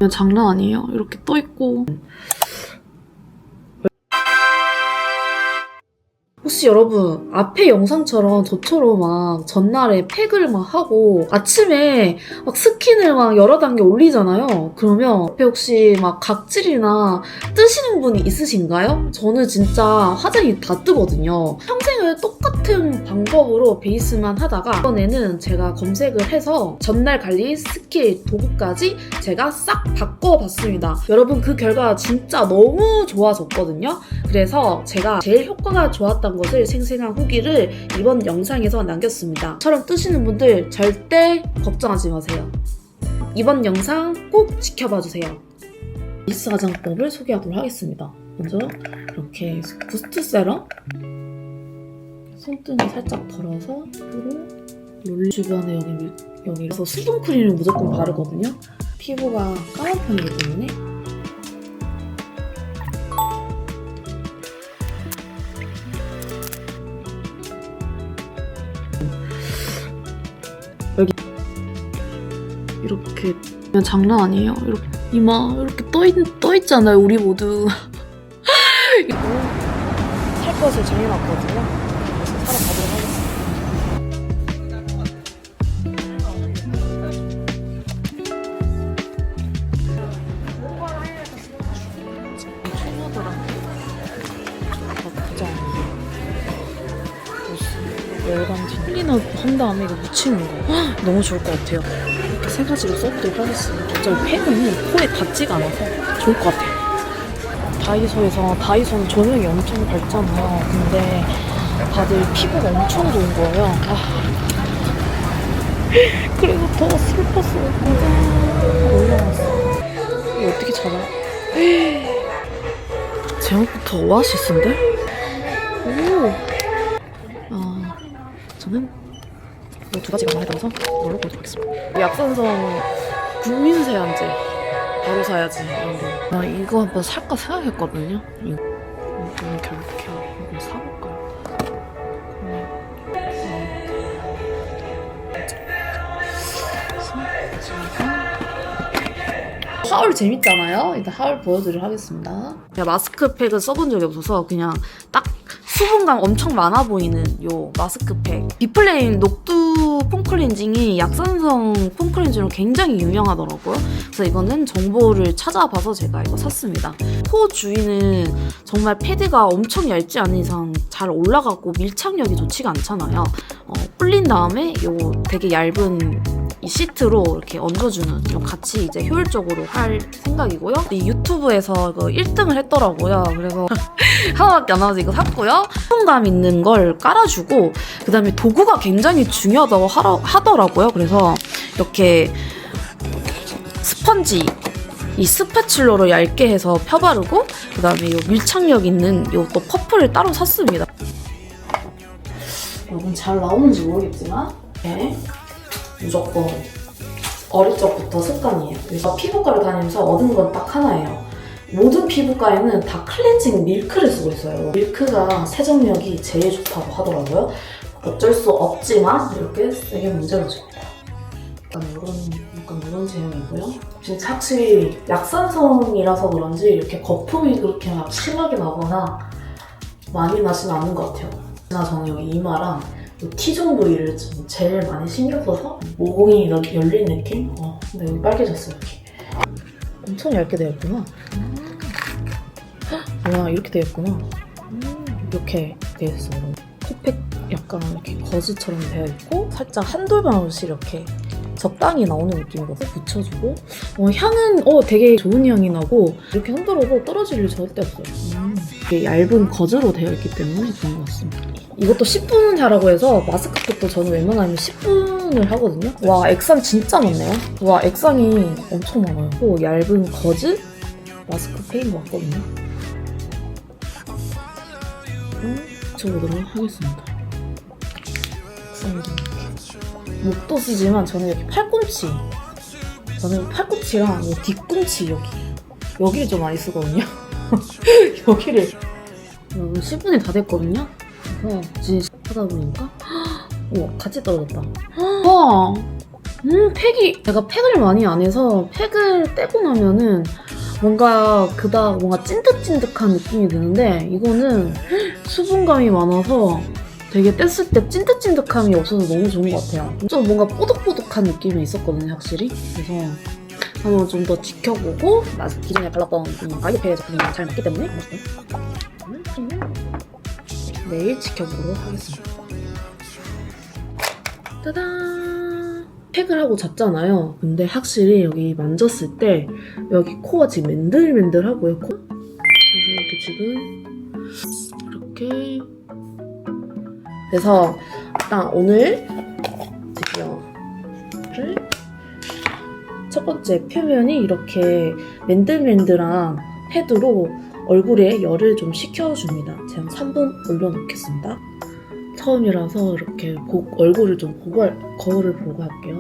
장난 아니에요. 이렇게 떠있고. 혹시 여러분 앞에 영상처럼 저처럼 막 전날에 팩을 막 하고 아침에 막 스킨을 막 여러 단계 올리잖아요. 그러면 앞에 혹시 막 각질이나 뜨시는 분이 있으신가요? 저는 진짜 화장이 다 뜨거든요. 평생을 똑같은 방법으로 베이스만 하다가 이번에는 제가 검색을 해서 전날 관리 스킬 도구까지 제가 싹 바꿔봤습니다. 여러분 그 결과 진짜 너무 좋아졌거든요. 그래서 제가 제일 효과가 좋았던 것을 생생한 후기를 이번 영상에서 남겼습니다. 처럼 뜨시는 분들 절대 걱정하지 마세요. 이번 영상 꼭 지켜봐주세요. 베이스 화장법을 소개하도록 하겠습니다. 먼저 이렇게 부스트 세럼 손등에 살짝 덜어서 롤 주변에 여기서 수분 크림을 무조건 바르거든요. 피부가 까만 편이기 때문에 여기 이렇게 그냥 장난 아니에요. 이렇게 이마 이렇게 떠있잖아요. 우리 모두 살 것을 정해놨거든요. 그래서 사러 가도록 하겠습니다. 초보더라. 나쁘지 않은데 열감지 클리너 한 다음에 이거 묻히는 거 너무 좋을 것 같아요. 이렇게 세 가지로 써보도록 하겠습니다. 어차피 팩은 코에 닿지가 않아서 좋을 것 같아요. 다이소는 조명이 엄청 밝잖아요. 근데 다들 피부가 엄청 좋은 거예요. 그래서 더 슬펐어. 올라왔어. 이거 어떻게 찾아? 제목부터 오아시스인데? 오! 저는 이 두 가지만 해서 이걸로 보도록 하겠습니다. 약산성 국민세안제 바로 사야지 이런 거. 나 이거 한번 살까 생각했거든요. 이거는 결국에 이거 사볼까요? 하울 재밌잖아요. 일단 하울 보여드리도록 하겠습니다. 제가 마스크팩을 써본 적이 없어서 그냥 딱 수분감 엄청 많아 보이는 요 마스크팩. 비플레인 녹두 폼클렌징이 약산성 폼클렌징으로 굉장히 유명하더라고요. 그래서 이거는 정보를 찾아봐서 제가 이거 샀습니다. 코 주위는 정말 패드가 엄청 얇지 않은 이상 잘 올라가고 밀착력이 좋지가 않잖아요. 불린 다음에 요 되게 얇은 이 시트로 이렇게 얹어주는 이런 같이 이제 효율적으로 할 생각이고요. 이 유튜브에서 이거 1등을 했더라고요. 그래서 하나밖에 안 나와서 이거 샀고요. 수분감 있는 걸 깔아주고 그 다음에 도구가 굉장히 중요하다고 하더라고요. 그래서 이렇게 스펀지 이 스파츌러로 얇게 해서 펴바르고 그 다음에 이 밀착력 있는 이 또 퍼프를 따로 샀습니다. 여러분 잘 나오는지 모르겠지만 네. 무조건 어릴 적부터 습관이에요. 그래서 피부과를 다니면서 얻은 건 딱 하나예요. 모든 피부과에는 다 클렌징 밀크를 쓰고 있어요. 밀크가 세정력이 제일 좋다고 하더라고요. 어쩔 수 없지만 이렇게 세게 문질러줍니다. 약간 이런 제형이고요. 진짜 확실히 약산성이라서 그런지 이렇게 거품이 그렇게 막 심하게 나거나 많이 나진 않는 것 같아요. 저는 여기 이마랑 T존 부위를 좀 제일 많이 신경 써서 모공이 열린 느낌? 근데 여기 빨개졌어요. 이렇게. 엄청 얇게 되었구나. 와 이렇게 되었구나. 이렇게 되었어요. 코팩 약간 이렇게 거즈처럼 되어 있고 살짝 한 돌방울씩 이렇게 적당히 나오는 느낌이거든요. 붙여주고 향은 되게 좋은 향이 나고 이렇게 흔들어도 떨어질 일 절대 없어요. 이게 얇은 거즈로 되어 있기 때문에 좋은 것 같습니다. 이것도 10분 하라고 해서 마스크팩도 저는 웬만하면 10분을 하거든요. 와 액상 진짜 많네요. 와 액상이 엄청 많아요. 얇은 거즈 마스크팩인 것 같거든요. 붙여보도록 하겠습니다. 액상도 목도 쓰지만 저는 여기 팔꿈치 저는 팔꿈치랑 이 뒤꿈치 여기를 좀 많이 쓰거든요. 여기를 10분이 다 됐거든요. 그래서 이제 하다 보니까 같이 떨어졌다. 와 팩이 제가 팩을 많이 안 해서 팩을 팩을 떼고 나면은 뭔가 그닥 뭔가 찐득찐득한 느낌이 드는데 이거는 수분감이 많아서 되게 뗐을 때 찐득찐득함이 없어서 너무 좋은 것 같아요. 좀 뭔가 뽀득뽀득한 느낌이 있었거든요, 확실히. 그래서 한번 좀 더 지켜보고 기존에 발랐던 아이오페 제품이 잘 맞기 때문에 내일 지켜보도록 하겠습니다. 짜잔! 팩을 하고 잤잖아요. 근데 확실히 여기 만졌을 때 여기 코가 지금 맨들맨들하고요. 그래서 이렇게 지금 이렇게 그래서 일단 오늘 드디어 첫 번째 표면이 이렇게 맨들맨들한 패드로 얼굴에 열을 좀 식혀줍니다. 제가 3분 올려놓겠습니다. 처음이라서 이렇게 얼굴을 좀 거울을 보고 할게요.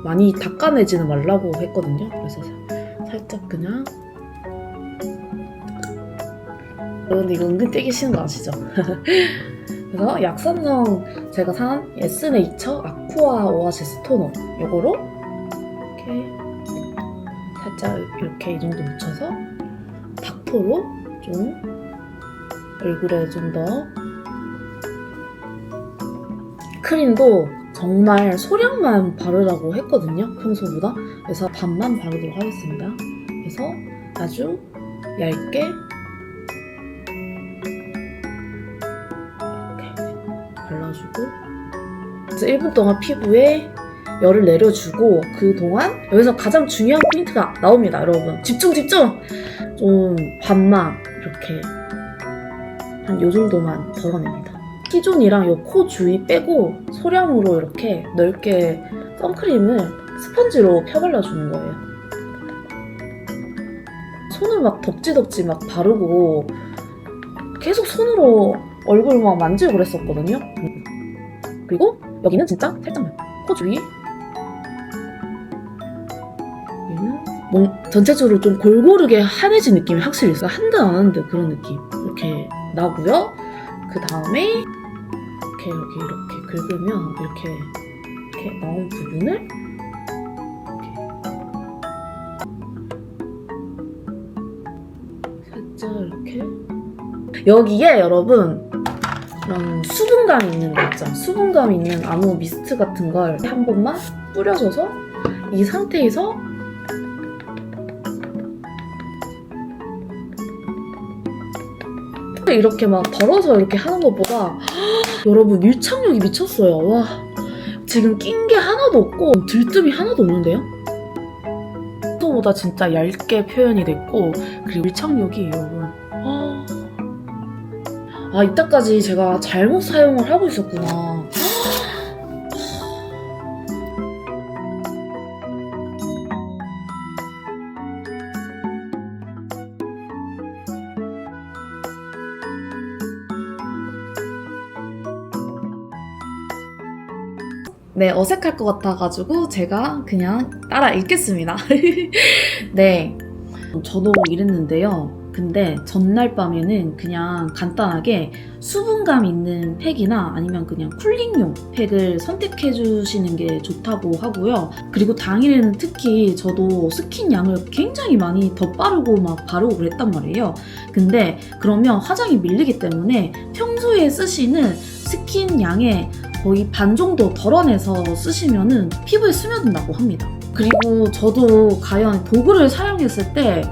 많이 닦아내지는 말라고 했거든요. 그래서 살짝 그냥 그런데 이거 은근 떼기 싫은 거 아시죠? 그래서 약산성 제가 산 에스네이처 아쿠아 오아시스 토너 요거로 이렇게 살짝 이렇게 이 정도 묻혀서 닥터로 좀 얼굴에 좀 더 크림도 정말 소량만 바르라고 했거든요, 평소보다. 그래서 반만 바르도록 하겠습니다. 그래서 아주 얇게 이렇게 발라주고 그래서 1분 동안 피부에 열을 내려주고 그동안 여기서 가장 중요한 포인트가 나옵니다, 여러분. 집중! 좀 반만 이렇게 한 요 정도만 덜어냅니다. T존이랑 요 코 주위 빼고 소량으로 이렇게 넓게 선크림을 스펀지로 펴발라주는 거예요. 손을 막 덕지덕지 막 바르고 계속 손으로 얼굴 막 만지고 그랬었거든요. 그리고 여기는 진짜 살짝만 코 주위 얘는 전체적으로 좀 골고루게 환해진 느낌이 확실히 있어요. 한 듯 안 한 듯 그런 느낌 이렇게 나고요. 그 다음에 이렇게 긁으면 이렇게 나온 부분을 이렇게 살짝 이렇게 여기에 여러분 이런 수분감이 있는 거 있죠? 수분감이 있는 아무 미스트 같은 걸 한 번만 뿌려줘서 이 상태에서 이렇게 막 덜어서 이렇게 하는 것보다 여러분 밀착력이 미쳤어요. 와, 지금 낀 게 하나도 없고 들뜸이 하나도 없는데요? 보다 진짜 얇게 표현이 됐고 그리고 밀착력이 여러분 이때까지 제가 잘못 사용을 하고 있었구나. 네, 어색할 것 같아가지고 제가 그냥 따라 읽겠습니다. 네, 저도 이랬는데요. 근데 전날 밤에는 그냥 간단하게 수분감 있는 팩이나 아니면 그냥 쿨링용 팩을 선택해 주시는 게 좋다고 하고요. 그리고 당일에는 특히 저도 스킨 양을 굉장히 많이 더 빠르고 막 바르고 그랬단 말이에요. 근데 그러면 화장이 밀리기 때문에 평소에 쓰시는 스킨 양의 거의 반 정도 덜어내서 쓰시면은 피부에 스며든다고 합니다. 그리고 저도 과연 도구를 사용했을 때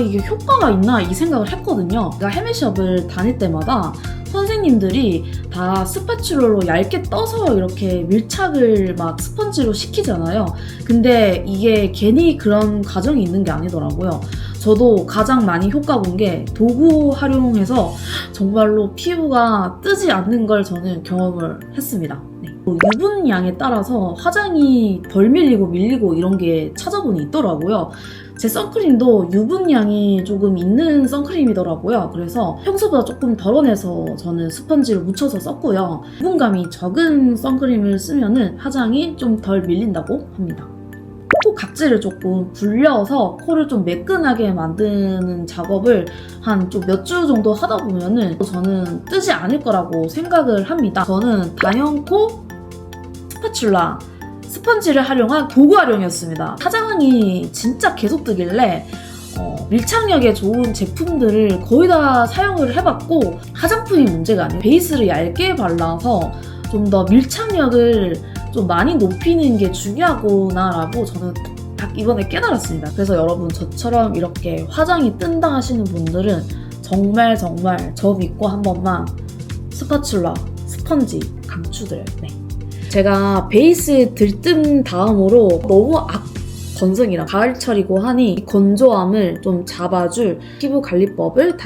이게 효과가 있나 이 생각을 했거든요. 제가 헤메숍을 다닐 때마다 선생님들이 다 스파츌러로 얇게 떠서 이렇게 밀착을 막 스펀지로 시키잖아요. 근데 이게 괜히 그런 과정이 있는 게 아니더라고요. 저도 가장 많이 효과 본 게 도구 활용해서 정말로 피부가 뜨지 않는 걸 저는 경험을 했습니다. 네. 유분량에 따라서 화장이 덜 밀리고 이런 게 찾아보니 있더라고요. 제 선크림도 유분량이 조금 있는 선크림이더라고요. 그래서 평소보다 조금 덜어내서 저는 스펀지를 묻혀서 썼고요. 유분감이 적은 선크림을 쓰면은 화장이 좀 덜 밀린다고 합니다. 코 각질을 조금 불려서 코를 좀 매끈하게 만드는 작업을 한 좀 몇 주 정도 하다 보면은 저는 뜨지 않을 거라고 생각을 합니다. 저는 단연코 스파츌라 스펀지를 활용한 도구 활용이었습니다. 화장이 진짜 계속 뜨길래 밀착력에 좋은 제품들을 거의 다 사용을 해봤고 화장품이 문제가 아니에요. 베이스를 얇게 발라서 좀 더 밀착력을 좀 많이 높이는 게 중요하구나라고 저는 딱 이번에 깨달았습니다. 그래서 여러분 저처럼 이렇게 화장이 뜬다 하시는 분들은 정말 저 믿고 한 번만 스파츌라, 스펀지 강추드려요. 네. 제가 베이스 들뜬 다음으로 너무 건성이라 가을철이고 하니 건조함을 좀 잡아줄 피부 관리법을